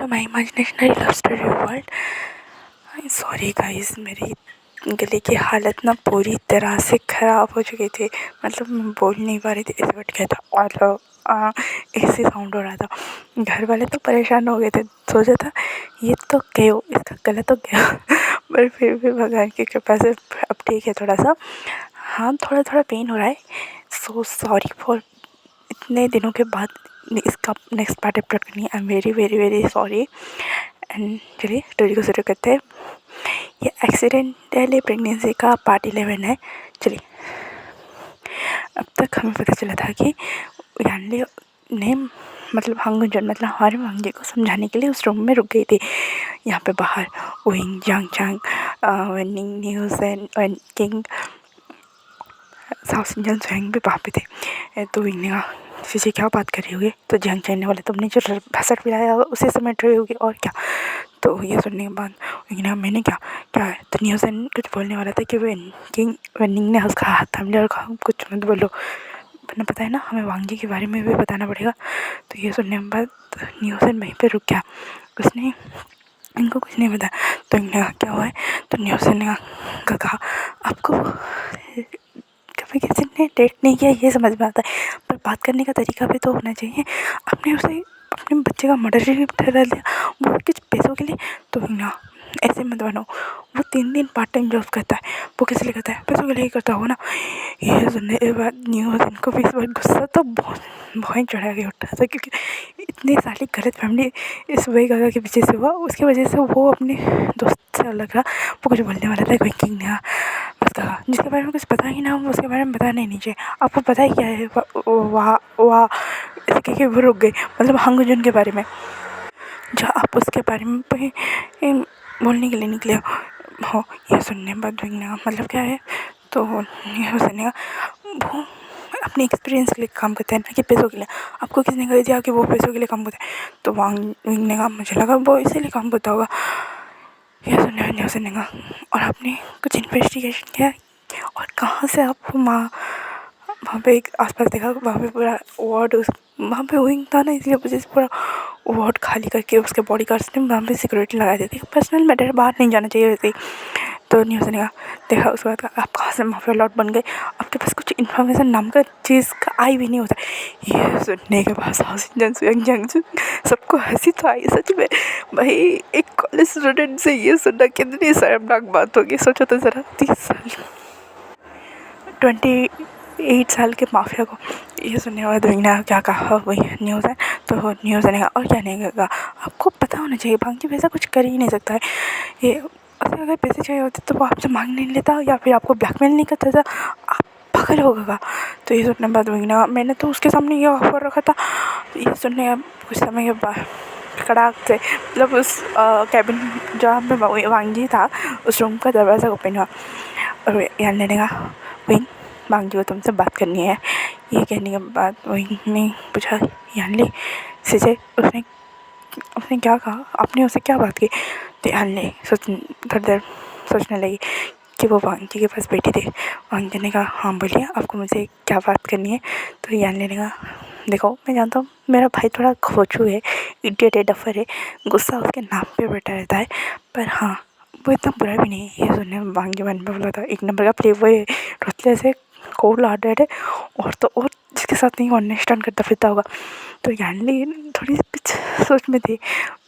To my imaginationary love story world. Sorry guys, मेरी गले की हालत ना पूरी तरह से ख़राब हो चुकी थी। मतलब मैं बोल नहीं पा रही थी, इस बट गया था और ऐसे साउंड हो रहा था। घर वाले तो परेशान हो गए थे, सोचा था ये तो गया, इसका गला तो गया पर फिर भी भगवान की कृपा से अब ठीक है थोड़ा सा। हाँ, थोड़ा थोड़ा पेन हो रहा है। सो सॉरी फॉर इतने दिनों के बाद इसका नेक्स्ट पार्ट अपलोड करनी है। I am very very very sorry. And चलिए स्टोरी को शुरू करते हैं। ये एक्सीडेंटली प्रेगनेंसी का पार्ट 11 है। चलिए, अब तक हमें पता चला था कि यानली ने मतलब हांगुंजन मतलब हमारे वांगे को समझाने के लिए उस रूम में रुक गई थी। यहाँ पे बाहर विंग जांग चांग वेनिंग news and king south Indian स्वयं भी वहाँ पे थे। तो विंग ने कहा किसी क्या बात कर रही होगी, तो जंग चाहने वाले तुमने जो भसड़ पिलाया उसे समेट रही होगी और क्या। तो ये सुनने के बाद विंग मैंने क्या क्या है, तो न्यूज़न कुछ बोलने वाला था कि वेनिंग ने उसका हाथ थाम लिया और कहा कुछ मत बोलो, वरना पता है ना हमें वांगी के बारे में भी बताना पड़ेगा। तो ये सुनने के बाद न्यूज़न वहीं पर रुक गया, उसने इनको कुछ नहीं बताया। तो इन्हें क्या हुआ है, तो न्यूज़न ने कहा आपको कभी किसी ने डेट नहीं किया ये समझ में आता है, पर बात करने का तरीका भी तो होना चाहिए। आपने उसे अपने बच्चे का मर्डर ही ठहरा दिया, वो कुछ पैसों के लिए। तो ना ऐसे मत बनो, वो 3 दिन पार्ट टाइम जॉब करता है, वो किस लिए करता है, पैसों के लिए ही करता होगा ना। ये सुनने के बाद न्यूज़ इनको भी इस बार गुस्सा तो बहुत बहुत चढ़ा के उठा था, क्योंकि इतनी सारी गलत फैमिली इस वही गागा के पीछे से हुआ। उसकी वजह से वो अपने दोस्त से अलग रहा। वो कुछ बोलने वाला था, कोई किंग ने बस कहा जिसके बारे में कुछ पता ही ना हो उसके बारे में बताना ही नहीं चाहिए। आपको पता ही क्या है वाह वाह ऐसे कि वो रुक गए, मतलब हांगुंजन के बारे में, जो आप उसके बारे में बोलने के लिए निकले हो। ये सुनने बाद मतलब क्या है, तो ये सुनने का वो अपने एक्सपीरियंस के लिए काम करते हैं ना कि पैसों के लिए। आपको किसने कह दिया कि वो पैसों के लिए काम करता है, तो ने कहा मुझे लगा वो इसीलिए काम करता होगा। ये सुनने का और आपने कुछ इन्वेस्टिगेशन किया और कहाँ से आप वहाँ पे एक आसपास देखा, वहाँ पे पूरा वार्ड वहाँ पे विंग था ना, इसलिए वजह से पूरा वार्ड खाली करके उसके बॉडी गार्ड्स ने वहाँ पे सिक्योरिटी लगा दी थी। पर्सनल मैटर बाहर नहीं जाना चाहिए वैसे ही। तो न्यूज़ ने देखा, उसके बाद आप कहाँ से माफिया लॉट बन गए, आपके पास कुछ इन्फॉर्मेशन नाम का चीज़ का आई भी नहीं होता। ये सुनने के बाद सबको हंसी तो आई सच में। भाई एक कॉलेज स्टूडेंट से ये सुनना कितनी शर्मनाक बात होगी, सोचो तो ज़रा। 28 साल के माफिया को ये सुनने के बाद विंग ने क्या कहा, वही न्यूज़ है। तो न्यूज़ ने कहा और क्या नहीं कहा, आपको पता होना चाहिए भांगी वैसा कुछ कर ही नहीं सकता है। ये अगर पैसे चाहिए होते तो वो आपसे मांग नहीं लेता या फिर आपको ब्लैकमेल नहीं करता था, आप पागल होगा। तो ये सुनने के बाद विंग ने मैंने तो उसके सामने ये ऑफर रखा था। ये सुनने का कुछ समय के बाद कड़ाक से मतलब उस कैबिन जहाँ पे वांगी था उस रूम का दरवाज़ा ओपन हुआ और यान लेने का विंग वांगी को तुमसे बात करनी है। ये कहने के बाद विंग ने पूछा यानली से उसने उसने क्या कहा, आपने उससे क्या बात की। तो यानली थोड़ी देर सोचने लगी कि वो वांगी के पास बैठी थी। वांगी ने कहा हाँ बोलिए आपको मुझे क्या बात करनी है। तो यानली ने कहा देखो मैं जानता हूँ मेरा भाई थोड़ा खोचू है, इडियट है, डफर है, गुस्सा उसके नाम पे बैठा रहता है, पर हाँ वो इतना बुरा भी नहीं है। ये सुनने में वांगी मन में बोला था एक नंबर का प्ले वो है, रोतले से कोल्ड हार्टेड है और तो और जिसके साथ नहीं अंडरस्टैंड करता फिरता होगा। तो यानली थोड़ी कुछ सोच में थी,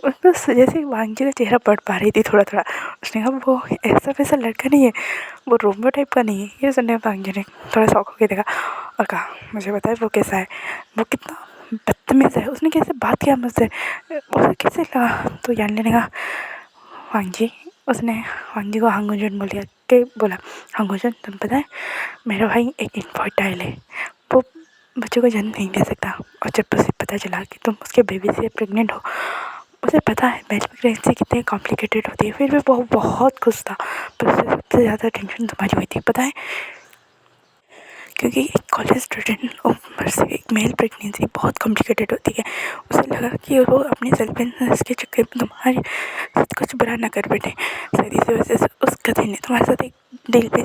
बस जैसे वांगी का चेहरा पढ़ पा रही थी थोड़ा थोड़ा। उसने कहा वो ऐसा वैसा लड़का नहीं है, वो रोमियो टाइप का नहीं है। ये सुनने वांगी ने थोड़ा शौक होकर देखा और कहा मुझे पता है वो कैसा है, वो कितना बदतमीज़ है, उसने कैसे बात किया मुझसे, उसे कैसे लगा। तो यानली ने कहा वांगी, उसने वांगी को हांगुंजन बोला हांगुंजन तुम पता है मेरा भाई एक इनफर्टाइल है, वो बच्चे को जन्म नहीं दे सकता। और जब उसे पता चला कि तुम उसके बेबी से प्रेग्नेंट हो, उसे पता है मेरी प्रेगनेंसी कितनी कॉम्प्लिकेटेड होती है, फिर भी वो बहुत खुश था। पर उसे सबसे ज़्यादा टेंशन तुम्हारी हुई थी पता है, क्योंकि एक कॉलेज स्टूडेंट ऊपर से एक मेल प्रेगनेंसी बहुत कॉम्प्लिकेटेड होती है। उसे लगा कि वो अपने सेल्फ के चक्कर में तुम्हारे साथ कुछ बुरा ना कर बैठे, शायद इसी वजह से उस गधे ने तुम्हारे साथ एक डील पे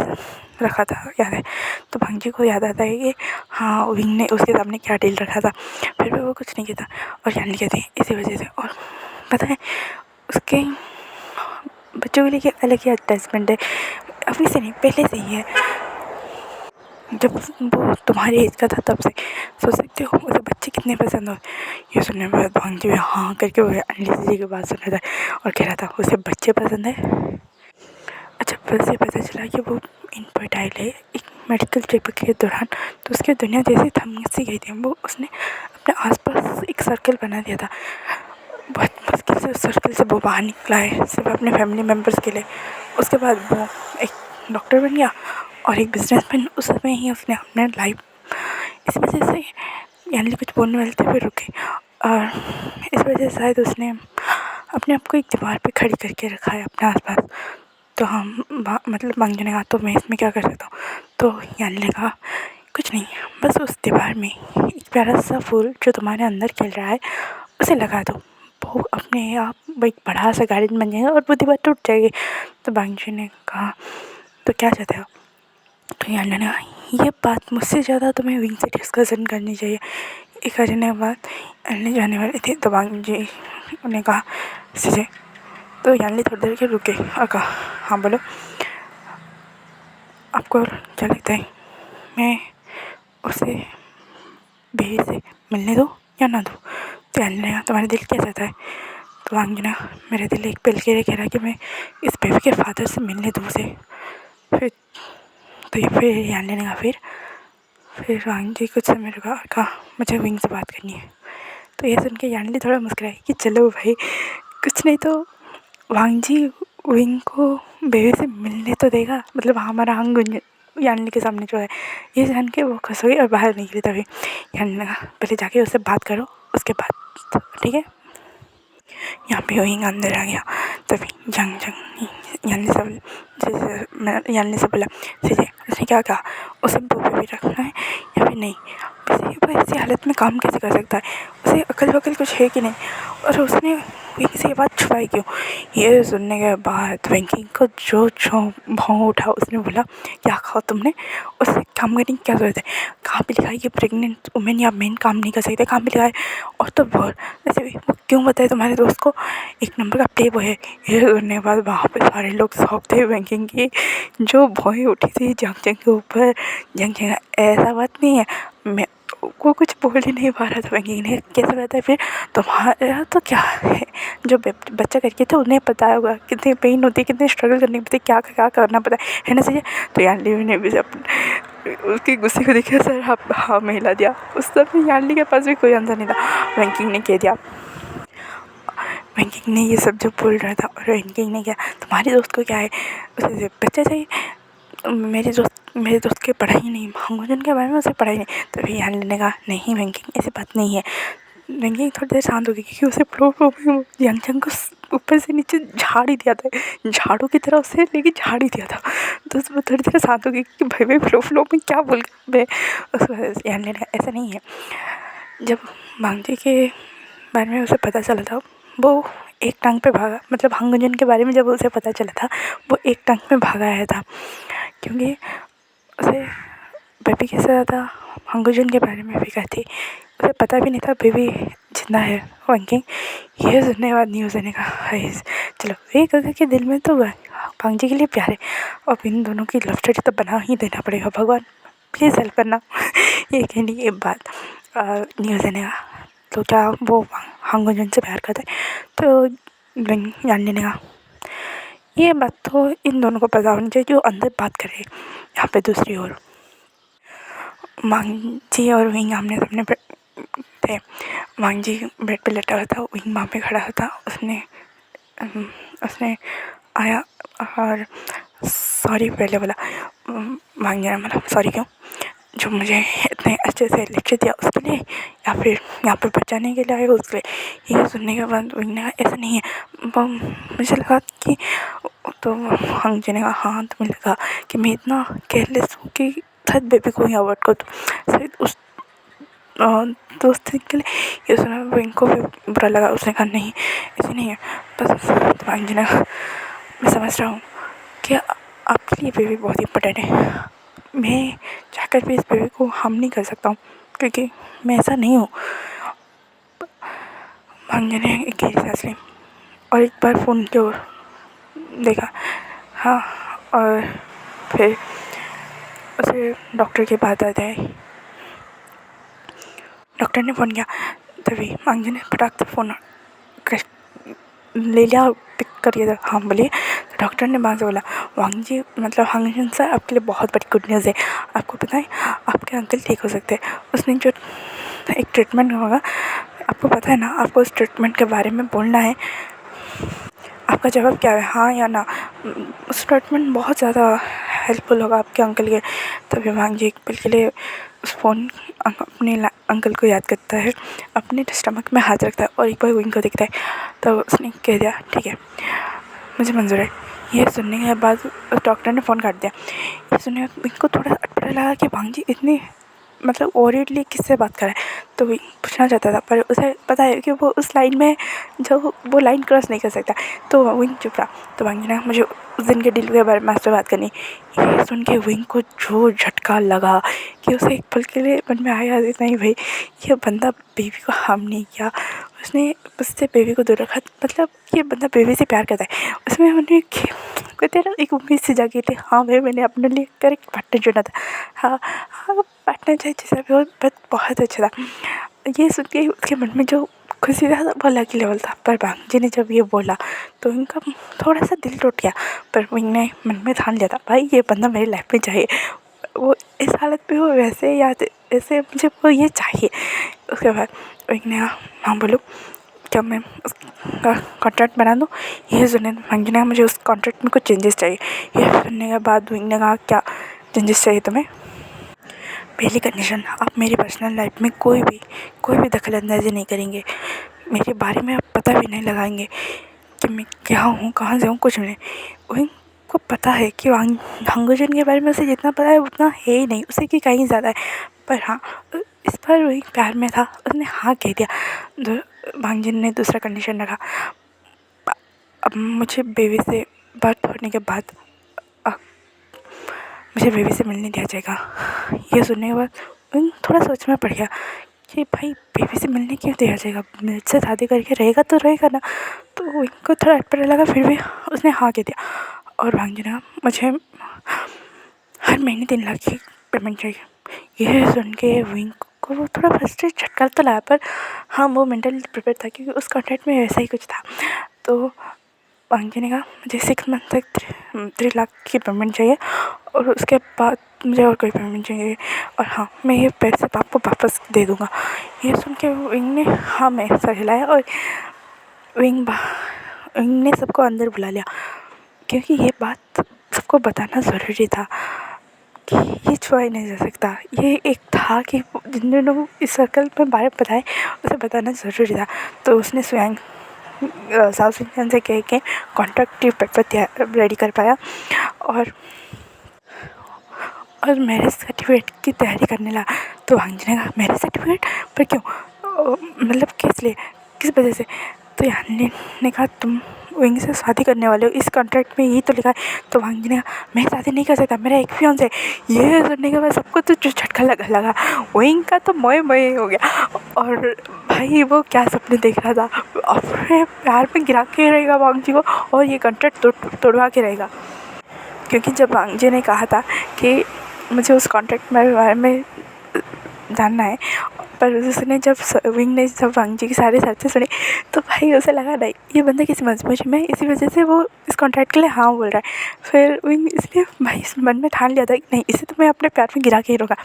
रखा था, याद है। तो भांजी को याद आता है कि हाँ विंग ने उसके सामने क्या डील रखा था, फिर भी वो कुछ नहीं कहता और यानी कहती इसी वजह से। और पता है उसके बच्चों के लिए अलग ही अटैचमेंट है, अभी से नहीं पहले से ही है। जब वो तुम्हारे एज का था तब से सोच सकते हो उसे बच्चे कितने पसंद हो। ये सुनने के बाद भांग जी हाँ करके वो अंजलि जी की बात सुन रहा था और कह रहा था उसे बच्चे पसंद है। अच्छा फिर से पता चला कि वो इनफर्टाइल है एक मेडिकल चेकअप के दौरान। तो उसकी दुनिया जैसे थम सी गई थी, वो उसने अपने आसपास एक सर्कल बना दिया था। बहुत मुश्किल से उस सर्कल से वो बाहर निकला है सिर्फ अपने फैमिली मेम्बर्स के लिए। उसके बाद वो एक डॉक्टर बन गया और एक बिजनेसमैन। उस समय ही उसने अपने लाइफ इस वजह से यानी कुछ बोलने वाले थे फिर रुके, और इस वजह से शायद उसने अपने आप को एक दीवार पे खड़ी करके रखा है अपने आसपास। तो हम मतलब मंजू ने कहा तो मैं इसमें क्या कर सकता हूँ। तो यानी ने कहा कुछ नहीं, बस उस दीवार में एक प्यारा सा फूल जो तुम्हारे अंदर खिल रहा है उसे लगा दो, वो अपने आप एक बड़ा सा गार्डन बन जाएगा और वो दीवार टूट जाएगी। तो बांगजी ने कहा तो क्या चाहते हो। तो यानी ने कहा ये बात मुझसे ज़्यादा तुम्हें विंग से डिस्कशन करनी चाहिए। ये करने के बाद यानी जाने वाले थे तो बांगजी ने कहा सीधे। तो यानी थोड़ी देर के रुके और कहा हाँ बोलो आपको क्या लगता है मैं उसे बेबी से मिलने दूँ या ना दूँ। तो यानी ने कहा तुम्हारा दिल क्या चाहता है। तो वांगना मेरा दिल एक पल के लिए कह रहा है कि मैं इस बेबी के फादर से मिलने दूँ उसे। फिर तो ये फिर यानी ने कहा फिर वांग जी कुछ समय रुका और कहा मुझे विंग से बात करनी है। तो ये सुन के यानी थोड़ा मुस्कुराई कि चलो भाई कुछ नहीं तो वांग जी विंग को बेबी से मिलने तो देगा, मतलब हमारा हंग यानी के सामने जो है। ये जान के वो खुश हुई और बाहर निकली। तभी यानी ने कहा पहले जाके उससे बात करो उसके बाद ठीक है। यहाँ पे विंग अंदर आ गया। तभी जंग जंग यानी सब यानी से बोला सीधे उसने क्या कहा उसे वो भी रखना है या फिर नहीं। वो ऐसी हालत में काम कैसे कर सकता है, उसे अकल वकल कुछ है कि नहीं, और उसने विंग से ये बात छुपाई क्यों। ये सुनने के बाद विंग को जो भाव उठा उसने बोला क्या कहा तुमने, उससे काम करने की क्या जरूरत है। कहाँ पे लिखा है कि प्रेग्नेंट वुमेन या मेन काम नहीं कर सकते, कहाँ पे लिखा है। और तो बहुत ऐसे भी वो क्यों बताए तुम्हारे दोस्त को एक नंबर का प्ले बॉय है। ये सुनने के बाद वहाँ पे सारे लोग शौक थे बैंकिंग की जो भौएं उठी थी जंग जंग के ऊपर। जंग जंग ऐसा बात नहीं है, मैं को कुछ बोल ही नहीं पा रहा था। बैंकिंग ने कैसे बताया है फिर तुम्हारा तो क्या है जो बच्चा करके थे उन्हें पता होगा कितनी पेन होती है, कितनी स्ट्रगल करनी पड़ती है, क्या क्या करना पड़ता है ना सही। तो यानी ने भी अपने उसकी गुस्से को देखा सर हाँ में हिला दिया। उस समय यानी के पास भी कोई आंसर नहीं था। बैंकिंग ने कह दिया बैंकिंग ने ये सब जो बोल रहा था और बैंकिंग ने क्या तुम्हारे दोस्त को क्या है उसे बच्चा चाहिए। मेरे दोस्त की पढ़ाई नहीं भंगोजन के बारे में उसे पढ़ाई नहीं। तभी यानी ने कहा नहीं बैंकिंग ऐसी बात नहीं है। बैंकिंग थोड़ी देर शांत हो गई क्योंकि उसे फ्लो में जंग जंग को ऊपर से नीचे झाड़ ही दिया था, झाड़ू की तरह उसे लेके झाड़ ही दिया था। तो उसमें थोड़ी देर शांत हो गई कि भाई भाई फ्लो में क्या बोल मैं उस यानी ने कहा ऐसा नहीं है। जब भांगजी के बारे में उसे पता चला था वो एक टांग पे भागा, मतलब हंगजन के बारे में जब उसे पता चला था वो एक टांग पे भागा आया था क्योंकि उसे बेबी के साथ ज़्यादा हंगजन के बारे में फिक्र थी। उसे पता भी नहीं था बेबी जिंदा है। बैंकिंग ये सुनने के बाद न्यूज़ देने का चलो एक अगर के दिल में तो भांगजी के लिए प्यार है। अब इन दोनों की लव स्टोरी तो बना ही देना पड़ेगा, भगवान प्लीज़ हेल्प करना। ये कहने के बाद न्यूज़ देने का तो क्या वो हंगजन से प्यार करता है। तो यानी ने कहा ये बात तो इन दोनों को पता होनी चाहिए जो अंदर बात करे। यहाँ पे दूसरी ओर मांगजी और विंग आमने सामने थे। मांगजी बेड पे लेटा हुआ था, विंग वहाँ पे खड़ा था। उसने आया और सॉरी पहले बोला। मांगजी ने बोला सॉरी क्यों, जो मुझे इतने अच्छे से लेक्चर दिया उसके लिए या फिर यहाँ पर बचाने के लिए आए उसके लिए। ये सुनने के बाद विंग ने कहा ऐसा नहीं है। मुझे लगा कि तो हंगजी ने कहा हाँ तुम्हें लगा कि मैं इतना केयरलेस हूँ कि थर्ड बेबी को ही अवॉइड कर दूँ शायद उस दोस्त के लिए। ये सुना विंग को भी बुरा लगा। उसने कहा नहीं ऐसे नहीं है बस। हंगजी ने कहा मैं समझ रहा हूँ कि आपके लिए बेबी बहुत इंपॉर्टेंट है, मैं चाहकर भी इस बेबी को हार्म नहीं कर सकता हूँ क्योंकि मैं ऐसा नहीं हूँ। हंगजी ने एक गहरी सांस ली और एक बार फ़ोन की ओर देखा। हाँ, और फिर उसे डॉक्टर की बात आ जाए। डॉक्टर ने फ़ोन किया, तभी मांगजी ने फटाक से फ़ोन ले लिया और पिक करिए। हाँ बोलिए। तो डॉक्टर ने वहाँ से बोला, वांगजी मतलब हांगजन सर, आपके लिए बहुत बड़ी गुड न्यूज़ है। आपको पता है आपके अंकल ठीक हो सकते हैं। उसने जो एक ट्रीटमेंट होगा, आपको पता है ना, आपको उस ट्रीटमेंट के बारे में बोलना है। आपका जवाब क्या है, हाँ या ना। उस ट्रीटमेंट बहुत ज़्यादा हेल्पफुल होगा आपके अंकल के। तभी वांगजी एक पल के लिए उस फ़ोन अपने अंकल को याद करता है, अपने स्टमक में हाथ रखता है और एक बार विंग को देखता है। तो उसने कह दिया, ठीक है मुझे मंजूर है। ये सुनने के बाद डॉक्टर ने फ़ोन काट दिया। ये सुनने के बाद विंग को थोड़ा अटपटा लगा कि वांगजी इतनी मतलब ओरियडली किससे बात कर रहा है। तो विंग पूछना चाहता था, पर उसे पता है कि वो उस लाइन में जो वो लाइन क्रॉस नहीं कर सकता। तो विंग चुप रहा। तो वांगजी ने मुझे उस दिन के डील के बारे में आपसे बात करनी। ये सुन के विंग को जो झटका लगा कि उसे एक पल के लिए मन में आया, नहीं भाई ये बंदा बेबी को हार्म नहीं किया, उसने उससे बेबी को दूर रखा, मतलब ये बंदा बेबी से प्यार करता है। उसमें मैंने कहते ना एक उम्मीद सी जागी थी, हाँ भाई मैंने अपने लिए करेक्ट पार्टनर चुना था। हाँ हाँ, पार्टनर चाहे जैसा भी हो, बट बहुत अच्छा था। ये सुन के उसके मन में जो खुशी था वो अलग ही लेवल था। पर भांजी ने जब ये बोला तो इनका थोड़ा सा दिल टूट गया, पर विंग ने मन में ठान लिया था, भाई ये बंदा मेरी लाइफ में चाहिए। वो इस हालत में हो वैसे या ऐसे मुझे वो ये चाहिए। उसके बाद विंग ने कहा, हाँ बोलो क्या मैं उसका कॉन्ट्रैक्ट बना दूँ। ये सुनने भांजी ने कहा, मुझे उस कॉन्ट्रैक्ट में कुछ चेंजेस चाहिए। ये सुनने के बाद विंग ने कहा, क्या चेंजेस चाहिए तुम्हें। पहली कंडीशन, आप मेरी पर्सनल लाइफ में कोई भी दखल अंदाजी नहीं करेंगे। मेरे बारे में आप पता भी नहीं लगाएंगे कि मैं क्या हूँ, कहाँ से हूँ, कुछ नहीं। उनको पता है कि हांगजन के बारे में उसे जितना पता है उतना है ही नहीं, उसे कि कहीं ज़्यादा है। पर हाँ, इस बार वही प्यार में था, उसने हाँ कह दिया। भांगजन ने दूसरा कंडीशन रखा, अब मुझे बेबी से बात होने के बाद मुझे बेबी से मिलने दिया जाएगा। ये सुनने के बाद थोड़ा सोच में पड़ गया कि भाई बेबी से मिलने क्यों दिया जाएगा, मुझसे शादी करके रहेगा तो रहेगा ना। तो इनको थोड़ा अटपटा लगा, फिर भी उसने हाँ कह दिया। और भांजी ने कहा, मुझे हर महीने 3 लाख की पेमेंट चाहिए। ये सुन के विंग को वो थोड़ा फर्स्ट झटका तो लगा, पर हाँ वो मेंटली प्रिपेयर था क्योंकि उस कॉन्ट्रैक्ट में वैसा ही कुछ था। तो भांजी ने कहा, मुझे 6 मंथ तक 3 लाख की पेमेंट चाहिए और उसके बाद मुझे और कोई पेमेंट चाहिए, और हाँ मैं ये पैसे आपको वापस दे दूँगा। ये सुन के विंग ने हाँ मैं सर हिलाया और विंग ने सबको अंदर बुला लिया, क्योंकि ये बात सबको बताना ज़रूरी था कि ये छुआ ही नहीं जा सकता। ये एक था कि जिन इस सर्कल में बारे बताए उसे बताना ज़रूरी था। तो उसने स्वयं साउथ इंडियन से कह के कॉन्ट्रैक्ट पेपर रेडी कर पाया और मैरिज सर्टिफिकेट की तैयारी करने लगा। तो भांजी ने कहा, मैरिज सर्टिफिकेट पर क्यों, मतलब किस लिए, किस वजह से। तो यानी ने कहा, तुम विंग से शादी करने वाले हो, इस कॉन्ट्रैक्ट में यही तो लिखा है। तो भांजी ने कहा, मैं शादी नहीं कर सकता, मेरा एक फियांसे है। ये सुनने के बाद सबको तो जो झटका लगा विंग का तो मोए मोए हो गया। और भाई वो क्या सपने देख रहा था, अपने प्यार में गिरा के रहेगा भांजी को और ये कॉन्ट्रैक्ट तोड़वा के रहेगा। क्योंकि जब भांजी ने कहा था कि मुझे उस कॉन्ट्रैक्ट के बारे में जानना है, पर उसने जब विंग ने जब भांजी की सारी शर्तें सुनी तो भाई उसे लगा नहीं ये बंदा किसी मजबूरी में, इसी वजह से वो इस कॉन्ट्रैक्ट के लिए हाँ बोल रहा है। फिर विंग इसलिए भाई इस मन में ठान लिया था कि नहीं, इसे तो मैं अपने प्यार में गिरा के ही रहूँगा।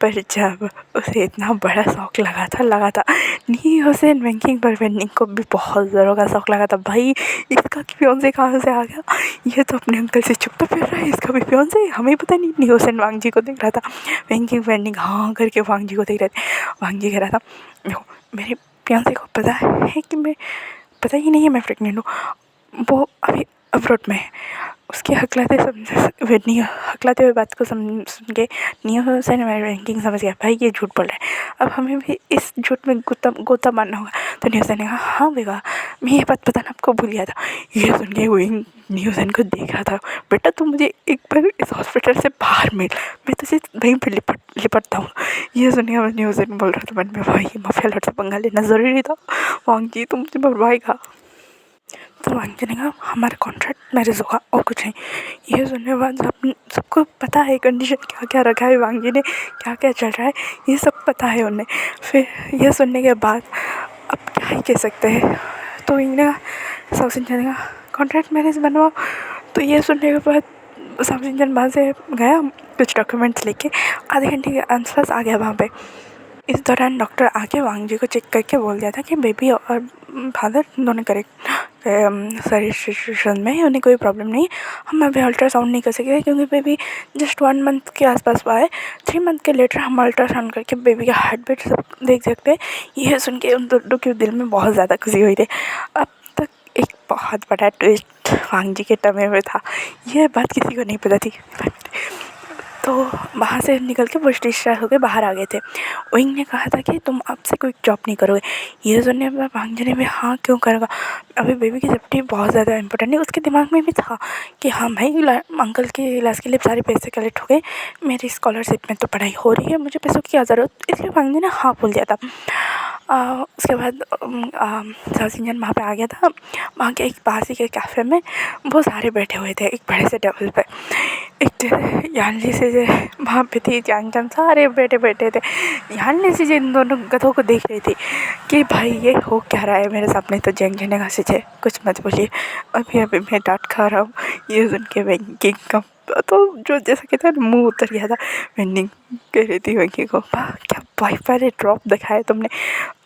पर जब उसे इतना बड़ा शौक लगा था नी हुसैन बैंकिंग पर वेंडिंग को भी बहुत ज़ोरों का शौक लगा था। भाई इसका फियांसे कहाँ से आ गया, ये तो अपने अंकल से छुपता फिर रहा है, इसका भी फियांसे हमें पता नहीं। नी हुसैन वांगजी को देख रहा था, बैंकिंग वेंडिंग हाँ करके वांगजी को देख रहे थे। वांगजी कह रहा था, देखो मेरे फियांसे को पता है कि मैं, पता ही नहीं है मैं प्रेग्नेंट हूँ, वो अभी अब्रॉड में है। उसके हकलाते हुए बात को सुन के नियो हुसैन रैंकिंग समझ गया, भाई ये झूठ बोल रहा है, अब हमें भी इस झूठ में गोता मारना होगा। तो नियो हुसैन ने कहा, हाँ बेगा मैं ये बात बताना आपको भूल गया था। ये सुन के वही नियो हुसैन को देख रहा था, बेटा तुम मुझे एक बार इस हॉस्पिटल से बाहर मिल, मैं तुझे वहीं पर लिपटता हूँ। ये सुन के नियो हुसैन बोल रहा था मन में, भाई माफिया लड़ से पंगा लेना ज़रूरी था, वांगजी तुम मुझे मरवाएगा। तो तो वांग जी ने कहा हमारा कॉन्ट्रैक्ट मैरिज होगा और कुछ नहीं। ये सुनने के बाद सबको पता है कंडीशन क्या क्या रखा है वांग जी ने, क्या क्या चल रहा है, ये सब पता है उन्हें। फिर ये सुनने के बाद अब क्या ही कह सकते हैं। तो इन्हें साउथ इंडियन का कॉन्ट्रैक्ट मैरिज बनवाओ। तो ये सुनने के बाद साउथ इंडियन वहाँ से गया, कुछ डॉक्यूमेंट्स लेके आधे घंटे के आसपास आ गया वहाँ पे। इस दौरान डॉक्टर आके वांग जी को चेक करके बोल दिया था कि बेबी और फादर दोनों करेक्ट सारी सिचुएशन में, उन्हें कोई प्रॉब्लम नहीं। हम अभी अल्ट्रासाउंड नहीं कर सकते क्योंकि बेबी जस्ट 1 मंथ के आसपास हुआ है। 3 मंथ के लेटर हम अल्ट्रासाउंड करके बेबी का हार्ट बीट सब देख सकते हैं। ये सुन के उन दोनों के दिल में बहुत ज़्यादा खुशी हुई थी। अब तक एक बहुत बड़ा ट्विस्ट वांग जी के टमे में था, यह बात किसी को नहीं पता थी। तो वहाँ से निकल के वो डिस्चार्ज होकर बाहर आ गए थे। विंग ने कहा था कि तुम आपसे कोई जॉब नहीं करोगे। ये सुनने में वांग जी ने भी हाँ क्यों करेगा, अभी बेबी की सेफ्टी बहुत ज़्यादा इंपॉर्टेंट है। उसके दिमाग में भी था कि हाँ भाई अंकल के इलाज के लिए सारे पैसे कलेक्ट हो गए, मेरी स्कॉलरशिप में तो पढ़ाई हो रही है, मुझे पैसों की क्या ज़रूरत, इसलिए वांग जी ने हाँ बोल दिया था। उसके बाद साउथ इंडियन वहाँ पे आ गया था। वहाँ के एक पास ही के कैफ़े में वो सारे बैठे हुए थे एक बड़े से टेबल पे। एक यानली से वहाँ पे थी, जान सारे बैठे थे। यानली से इन दोनों गधों को देख रही थी कि भाई ये हो क्या रहा है मेरे सामने। तो जंग जने का से कुछ मत बोलिए, अभी मैं डांट खा रहा हूँ। ये सुन के बैंकिंग का तो जो जैसा कहते हैं मुँह उतर गया था। वेंडिंग कह रही थी वेंकी को, वाह क्या वाईफाई रे ड्रॉप दिखाया तुमने।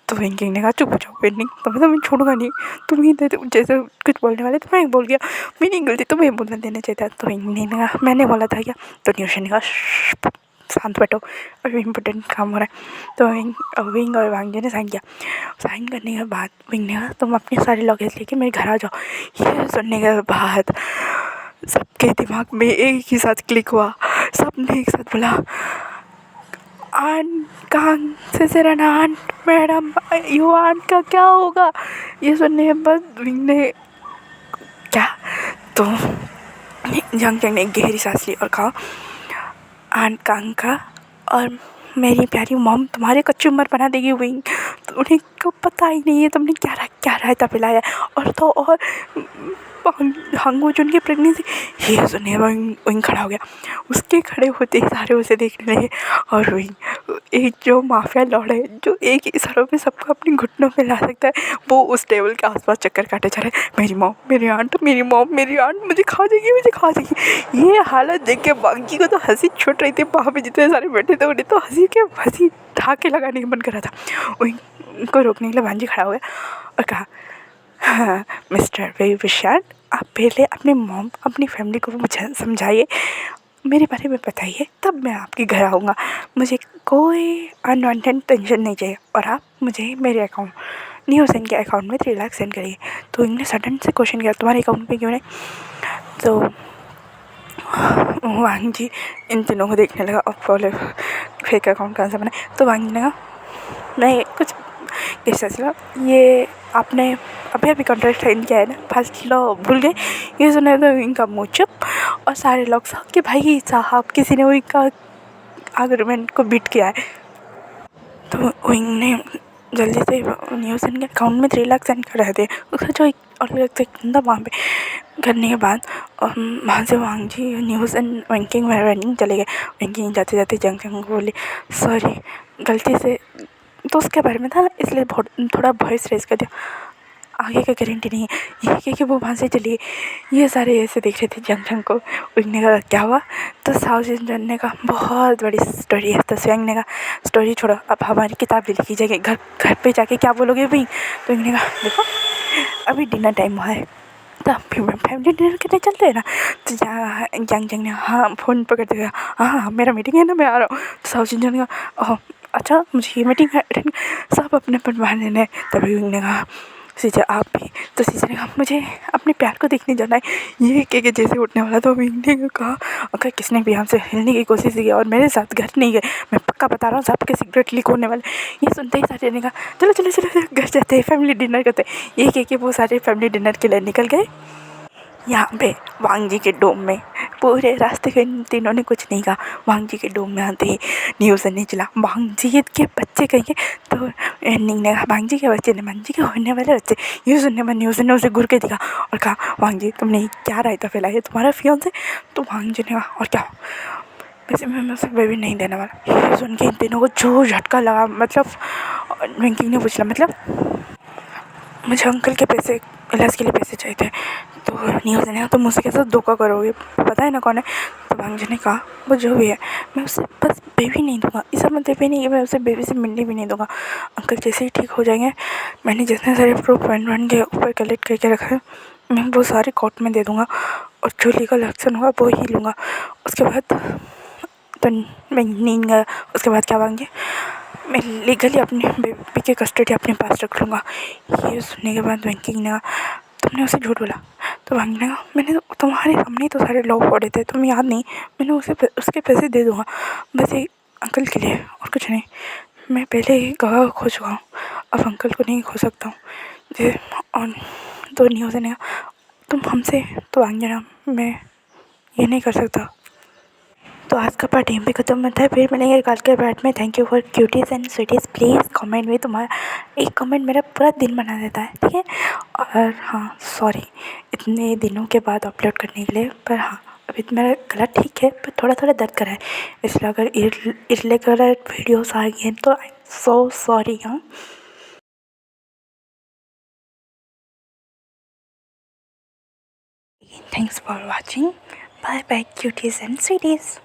तो वेंकिंग ने कहा चुप हो जाओ वेंडिंग, तुम्हें मैं छोड़ूंगा नहीं, तुम ही जैसे कुछ बोलने वाले तो मैं बोल गया, मेरी गलती, तुम्हें बोलने देना चाहिए था। तो वेंकिंग ने कहा मैंने बोला था क्या। तो न्यूशन ने कहा शांत बैठो, अभी इम्पोर्टेंट काम हो रहा है। तो विंग और वांग जी ने साइन किया। साइन करने के बाद विंग ने कहा तुम अपने सारे लगेज लेके मेरे घर आ जाओ। ये सुनने के बाद सबके दिमाग में एक ही साथ क्लिक हुआ। सबने एक साथ बोला आंट कहाँ से सेरन आंट मैडम, यू आंट का क्या होगा। ये सुनने के बाद विंग ने क्या, तो जंग ने एक गहरी सांस ली और कहा आंट कांग का और मेरी प्यारी मॉम तुम्हारे कच्ची उम्र बना देगी विंग। तो उन्हें को पता ही नहीं है तुमने क्या रायता पिलाया। और तो और हंगो जो उनकी प्रेगनेंसी। ये सुने विंग खड़ा हो गया। उसके खड़े होते ही सारे उसे देखने लगे। और विंग एक जो माफिया लॉर्ड है जो एक इशारों में सबको अपनी घुटनों में ला सकता है, वो उस टेबल के आसपास चक्कर काटे जा रहे। मेरी मॉम मेरी आंट मुझे खा जाएगी। ये हालत देख के बाकी को तो हंसी छूट रही थी। वहाँ पे जितने सारे बैठे थे उन्हें तो हंसी ठाके लगाने का मन कर रहा था। उनको रोकने के लिए भांजी खड़ा हो गया और कहा हाँ मिस्टर बेबी विशाल, आप पहले अपने मॉम अपनी फैमिली को मुझे समझाइए, मेरे बारे में बताइए, तब मैं आपके घर आऊँगा। मुझे कोई अनवांटेड टेंशन नहीं चाहिए और आप मुझे मेरे अकाउंट न्यूज़न के अकाउंट में 3 लाख सेंड करिए। तो इन्होंने सडन से क्वेश्चन किया तुम्हारे अकाउंट में क्यों नहीं। तो वांग जी इन तीनों को देखने लगा और बोले फेक अकाउंट कहाँ से बनाए। तो वांग जी ने कहा नहीं कुछ कैसा चला, ये आपने अभी कॉन्ट्रैक्ट साइन किया है ना, फर्स्ट लो भूल गए। ये सुने तो इनका मुँह चुप और सारे लोग कि भाई साहब किसी ने इनका आर्गुमेंट को बीट किया है। तो विंग ने जल्दी से न्यूज़न के अकाउंट में 3 लाख सेंड कर रहे थे। उसका जो एक बंदा वहाँ पे करने के बाद वहाँ से वांग जी न्यूज़न बैंकिंग में रनिंग चले गए। बैंकिंग जाते जाते जंग को बोली सॉरी गलती से, तो उसके बारे में था इसलिए थोड़ा वॉइस रेज कर दिया, आगे का गारंटी नहीं है। ये कि वो वहाँ से चली गई। ये सारे ऐसे देख रहे थे जंग को। उन्होंने कहा क्या हुआ। तो साउथ इंडियन ने कहा बहुत बड़ी स्टोरी है। तो स्वयं ने कहा स्टोरी छोड़ो, अब हमारी किताब भी लिखी जाएगी, घर पे जाके क्या बोलोगे भाई। तो इन्होंने कहा देखो अभी डिनर टाइम हुआ है तो फिर मैं फैमिली डिनर करने चलते हैं ना। तो जंग ने हाँ फ़ोन पकड़ दिया, हाँ मेरा मीटिंग है ना मैं आ रहा हूँ। तो साउथ इंडियन का अच्छा मुझे ये मीटिंग अटेंड, सब अपने बाहर लेने। तभी उन्होंने कहा सीजा आप भी। तो सीजा ने कहा मुझे अपने प्यार को देखने जाना है। ये कह जैसे उठने वाला तो उन्होंने कहा अगर किसने भी हमसे हिलने की कोशिश की और मेरे साथ घर नहीं गए, मैं पक्का बता रहा हूँ सबके सिगरेट लीक होने वाले। ये सुनते ही सारे ने कहा चलो घर जाते हैं, फैमिली डिनर करते हैं। ये कह के वो सारे फैमिली डिनर के लिए निकल गए। यहाँ पे वांग जी के डोम में पूरे रास्ते के इन तीनों ने कुछ नहीं कहा। भांग जी के डोम में आते ही न्यूज़ ने चला, भांग जी के बच्चे कहेंगे तो निंग ने कहा भांग जी के बच्चे ने, भांग जी के होने वाले बच्चे। न्यूज़ ने न्यूज़ ने उसे घूर के दिखा और कहा भांग जी तुमने क्या रायता फैलाया, तुम्हारा फियांसे। तो भांग जी ने कहा और क्या, वैसे मैं उसे बेबी नहीं देने वाला। ये सुन के इन तीनों को जो झटका लगा, मतलब वेंकी ने पूछा मतलब मुझे अंकल के पैसे, इलाज के लिए पैसे चाहिए थे। तो न्यूज़ ने कहा तुम मुझसे कैसे धोखा करोगे, पता है ना कौन है। तो भांग जी ने कहा वो जो भी है मैं उसे बस बेबी नहीं दूंगा, इसका मतलब ये नहीं कि मैं उसे बेबी से मिलने भी नहीं दूंगा। अंकल जैसे ही ठीक हो जाएंगे, मैंने जितने सारे प्रूफ वन के ऊपर कलेक्ट करके रखा है मैं वो सारे कोर्ट में दे दूंगा और जो लीगल एक्शन होगा वो ही लूँगा। उसके बाद तो मैं नींद, उसके बाद क्या मांगे, मैं लीगली अपने बेबी की कस्टडी अपने पास रख लूँगा। ये सुनने के बाद वेंकी ने कहा तुमने उसे झूठ बोला। तो भांगी ने कहा मैंने तुम्हारे सामने ही तो सारे लॉ पढ़े थे, तुम्हें याद नहीं, मैंने उसे उसके पैसे दे दूँगा बस एक अंकल के लिए और कुछ नहीं। मैं पहले ही गवाह खो चुका हूँ, अब अंकल को नहीं खो सकता हूँ जी। और तो न्यूज़ ने कहा तुम हमसे, तो भांगी ने कहा मैं ये नहीं कर सकता। तो आज का पार्ट यहीं पे ख़त्म होता है, फिर मिलेंगे कल के पार्ट में। Thank you for cuties and sweeties. Please comment में, तुम्हारा एक कमेंट मेरा पूरा दिन बना देता है, ठीक है। और हाँ सॉरी इतने दिनों के बाद अपलोड करने के लिए, पर हाँ अभी तो मेरा गला ठीक है पर थोड़ा थोड़ा दर्द कर रहा है, इसलिए अगर इरेगुलर वीडियोस आ गई हैं तो आई एम सो सॉरी। हाँ thanks for watching, bye bye cuties and स्वीटीज।